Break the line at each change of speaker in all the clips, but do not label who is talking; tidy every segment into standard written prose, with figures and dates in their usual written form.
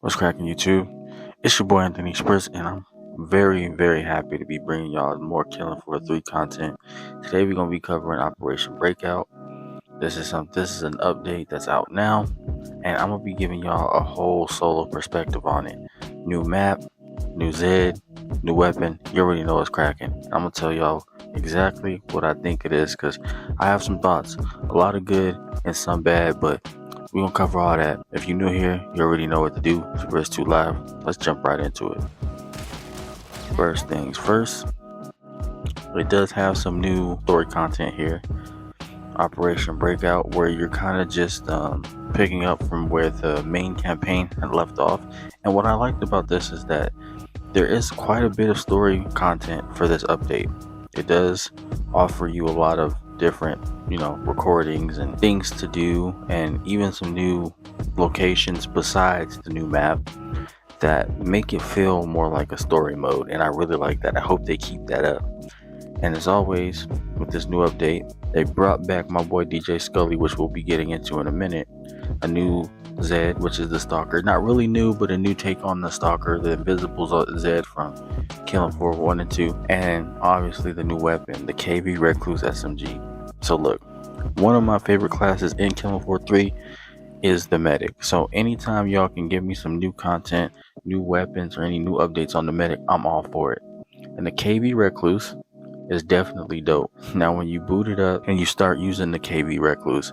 What's cracking, YouTube? It's your boy Anthony Spritz, and I'm very happy to be bringing y'all more Killing Floor 3 content. Today we're gonna be covering Operation Breakout. This is an update that's out now, and I'm gonna be giving y'all a whole solo perspective on it. New map, new Zed, new weapon. You already know what's cracking. I'm gonna tell y'all exactly what I think it is, because I have some thoughts. A lot of good and some bad, but we're gonna cover all that. If you're new here, you already know what to do. Spritz 2 Live. Let's jump right into it. First things first, it does have some new story content here. Operation Breakout, where you're kind of just picking up from where the main campaign had left off. And what I liked about this is that there is quite a bit of story content for this update. It does offer you a lot of different, recordings and things to do, and even some new locations besides the new map that make it feel more like a story mode, and I really like that. I hope they keep that up. And as always, with this new update, they brought back my boy DJ Scully, which we'll be getting into in a minute. A new Zed, which is the Stalker. Not really new, but a new take on the Stalker, the Invisible Zed from Killing Floor 1 and 2. And obviously the new weapon, the KV Recluse SMG. So look, one of my favorite classes in Killing Floor 3 is the Medic. So anytime y'all can give me some new content, new weapons, or any new updates on the Medic, I'm all for it. And the KV Recluse is definitely dope. Now when you boot it up and you start using the KV Recluse,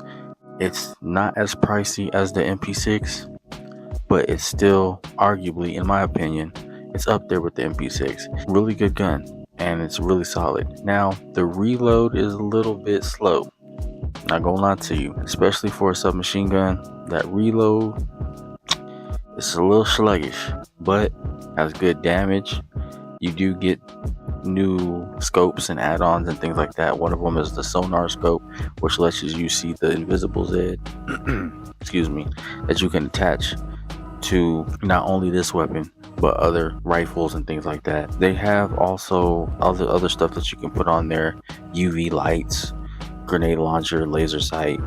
it's not as pricey as the MP6, but it's still arguably, in my opinion, it's up there with the MP6. Really good gun, and it's really solid. Now the reload is a little bit slow, not gonna lie to you, especially for a submachine gun. That reload is a little sluggish, but has good damage. You do get new scopes and add-ons and things like that. One of them is the sonar scope, which lets you see the invisible Zed excuse me, that you can attach to not only this weapon but other rifles and things like that. They have also other stuff that you can put on there: UV lights, grenade launcher, laser sight,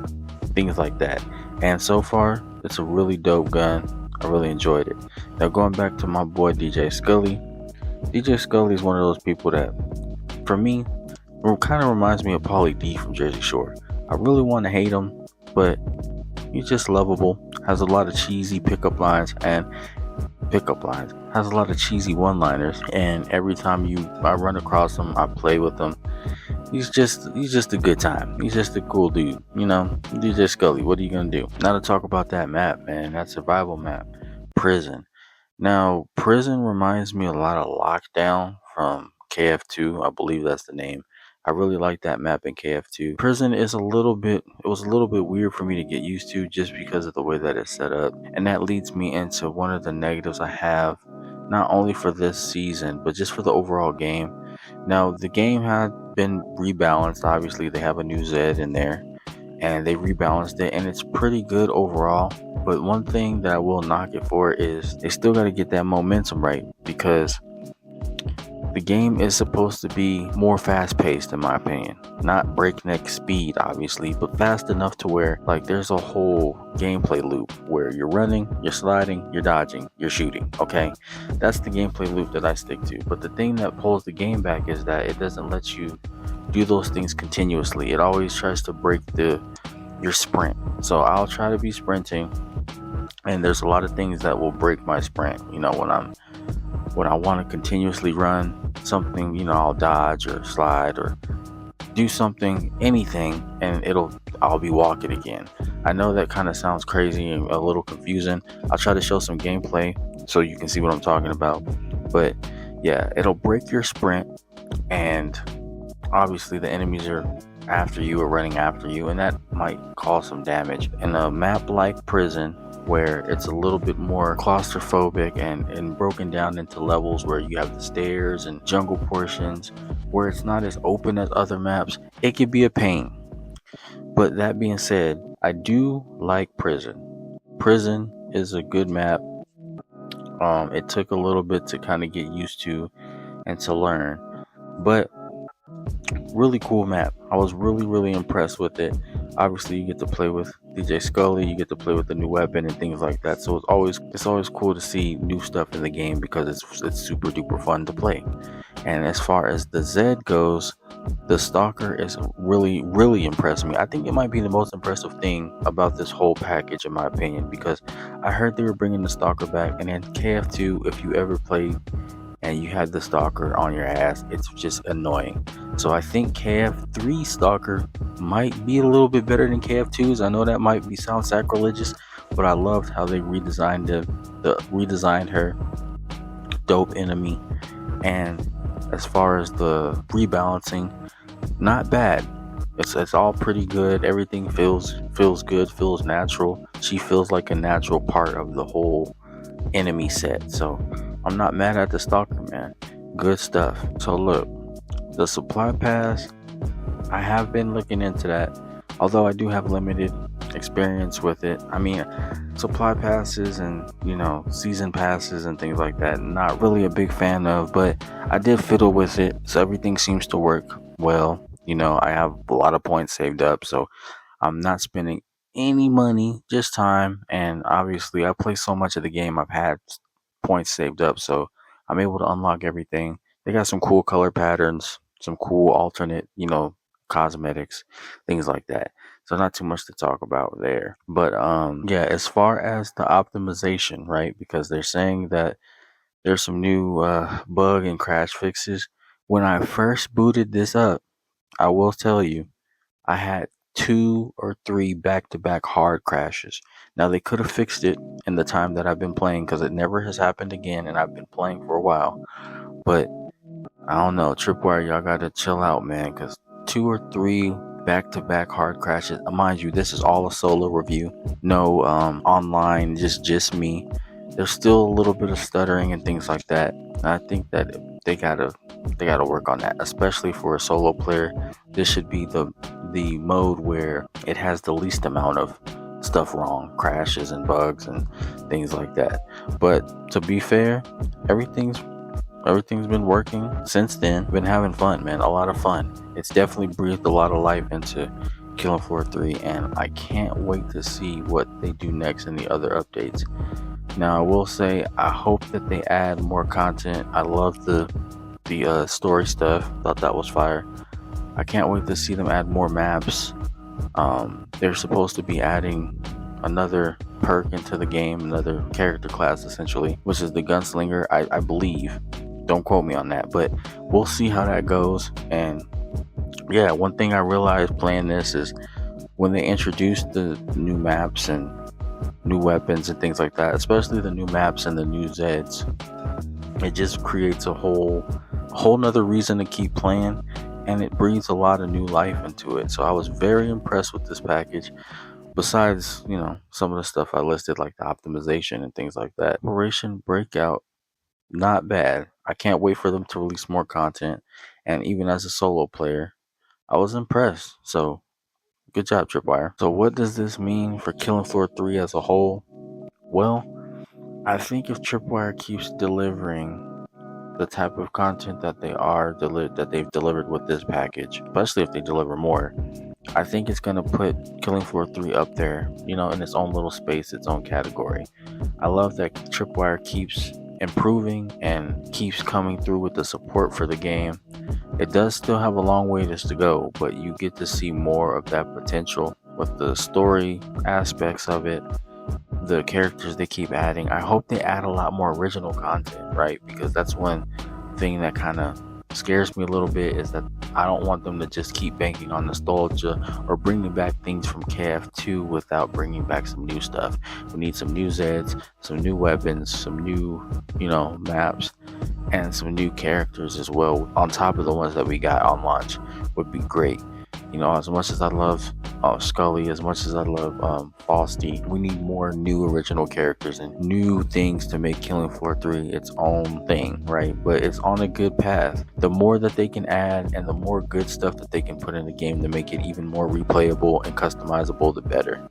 things like that. And so far it's a really dope gun. I really enjoyed it. Now going back to my boy DJ Scully is one of those people that, for me, kind of reminds me of Pauly D from Jersey Shore. I really want to hate him, but he's just lovable. Has a lot of cheesy has a lot of cheesy one-liners, and every time I run across him, I play with him. He's just a good time. He's just a cool dude, DJ Scully. What are you gonna do? Now to talk about that map, man, that survival map, Prison. Now, Prison reminds me a lot of Lockdown from KF2. I believe that's the name. I really like that map in KF2. Prison is it was a little bit weird for me to get used to, just because of the way that it's set up. And that leads me into one of the negatives I have, not only for this season, but just for the overall game. Now, the game had been rebalanced. Obviously, they have a new Zed in there, and they rebalanced it, and it's pretty good overall. But one thing that I will knock it for is they still got to get that momentum right, because the game is supposed to be more fast-paced, in my opinion. Not breakneck speed, obviously, but fast enough to where, there's a whole gameplay loop where you're running, you're sliding, you're dodging, you're shooting, okay? That's the gameplay loop that I stick to. But the thing that pulls the game back is that it doesn't let you do those things continuously. It always tries to break your sprint. So I'll try to be sprinting, and there's a lot of things that will break my sprint. When I want to continuously run something, I'll dodge or slide or do something, anything, and I'll be walking again. I know that kind of sounds crazy and a little confusing. I'll try to show some gameplay so you can see what I'm talking about. But yeah, it'll break your sprint, and obviously the enemies are after you or running after you, and that might cause some damage. In a map like Prison, where it's a little bit more claustrophobic and broken down into levels where you have the stairs and jungle portions, where it's not as open as other maps, it could be a pain. But that being said, I do like Prison. Prison is a good map. It took a little bit to kind of get used to and to learn, but really cool map. I was really impressed with it. Obviously, you get to play with DJ Scully, you get to play with the new weapon and things like that. So it's always cool to see new stuff in the game because it's super duper fun to play. And as far as the Zed goes, the Stalker is really impressed me. I think it might be the most impressive thing about this whole package, in my opinion, because I heard they were bringing the Stalker back, and in KF2, if you ever played and you had the Stalker on your ass, it's just annoying. So I think KF3 Stalker might be a little bit better than KF2's. I know that might be sound sacrilegious, but I loved how they redesigned her. Dope enemy. And as far as the rebalancing, not bad. It's all pretty good. Everything feels good, feels natural. She feels like a natural part of the whole enemy set. So I'm not mad at the Stalker, man. Good stuff. So look, the supply pass, I have been looking into that. Although I do have limited experience with it. I mean, supply passes and, season passes and things like that, not really a big fan of, but I did fiddle with it. So everything seems to work well. I have a lot of points saved up, so I'm not spending any money, just time. And obviously, I play so much of the game, I've had points saved up, so I'm able to unlock everything. They got some cool color patterns, some cool alternate, cosmetics, things like that. So not too much to talk about there. But yeah, as far as the optimization, right? Because they're saying that there's some new bug and crash fixes. When I first booted this up, I will tell you, I had 2 or 3 back-to-back hard crashes. Now they could have fixed it in the time that I've been playing because it never has happened again, and I've been playing for a while. But I don't know, Tripwire, y'all gotta chill out, man, because 2 or 3 back-to-back hard crashes. Mind you, this is all a solo review, no online, just me. There's still a little bit of stuttering and things like that. And I think that they gotta work on that, especially for a solo player. This should be the mode where it has the least amount of stuff wrong, crashes and bugs and things like that. But to be fair, everything's been working since then. Been having fun, man. A lot of fun. It's definitely breathed a lot of life into Killing Floor 3, and I can't wait to see what they do next in the other updates. Now, I will say, I hope that they add more content. I love the story stuff. Thought that was fire. I can't wait to see them add more maps. They're supposed to be adding another perk into the game, another character class essentially, which is the Gunslinger, I believe. Don't quote me on that, but we'll see how that goes. And yeah, one thing I realized playing this is when they introduced the new maps and new weapons and things like that, especially the new maps and the new Zeds, it just creates a whole nother reason to keep playing, and it breathes a lot of new life into it. So I was very impressed with this package. Besides, some of the stuff I listed, like the optimization and things like that. Operation Breakout, not bad. I can't wait for them to release more content. And even as a solo player, I was impressed. So, good job, Tripwire. So, what does this mean for Killing Floor 3 as a whole? Well, I think if Tripwire keeps delivering the type of content that they've delivered with this package, especially if they deliver more, I think it's going to put Killing Floor 3 up there, in its own little space, its own category. I love that Tripwire keeps improving and keeps coming through with the support for the game. It does still have a long way to go, but you get to see more of that potential with the story aspects of it, the characters they keep adding. I hope they add a lot more original content, right? Because that's one thing that kind of scares me a little bit, is that I don't want them to just keep banking on nostalgia or bringing back things from KF2 without bringing back some new stuff. We need some new Zeds, some new weapons, some new, maps, and some new characters as well, on top of the ones that we got on launch. Would be great. As much as I love Scully, as much as I love Frosty, we need more new original characters and new things to make Killing Floor 3 its own thing, right? But it's on a good path. The more that they can add and the more good stuff that they can put in the game to make it even more replayable and customizable, the better.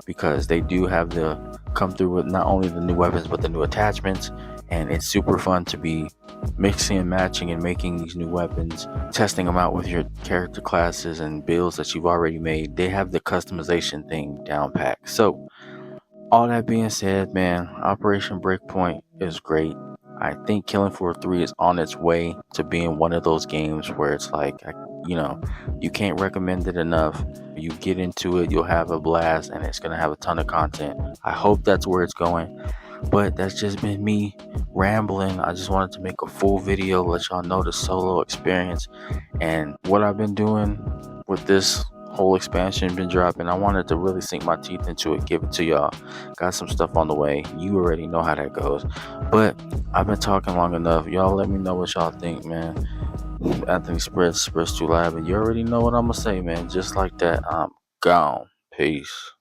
because they do have the come through with not only the new weapons but the new attachments, and it's super fun to be mixing and matching and making these new weapons, testing them out with your character classes and builds that you've already made. They have the customization thing down pat. So all that being said, man, Operation Breakpoint is great. I think Killing Floor 3 is on its way to being one of those games where it's like, you know, you can't recommend it enough. You get into it, you'll have a blast, and it's going to have a ton of content. I hope that's where it's going. But that's just been me rambling. I just wanted to make a full video, let y'all know the solo experience and what I've been doing with this whole expansion been dropping. I wanted to really sink my teeth into it, give it to y'all. Got some stuff on the way. You already know how that goes. But I've been talking long enough. Y'all let me know what y'all think, man. Anthony Spritz 2 Live, and you already know what I'm gonna say, man. Just like that, I'm gone. Peace.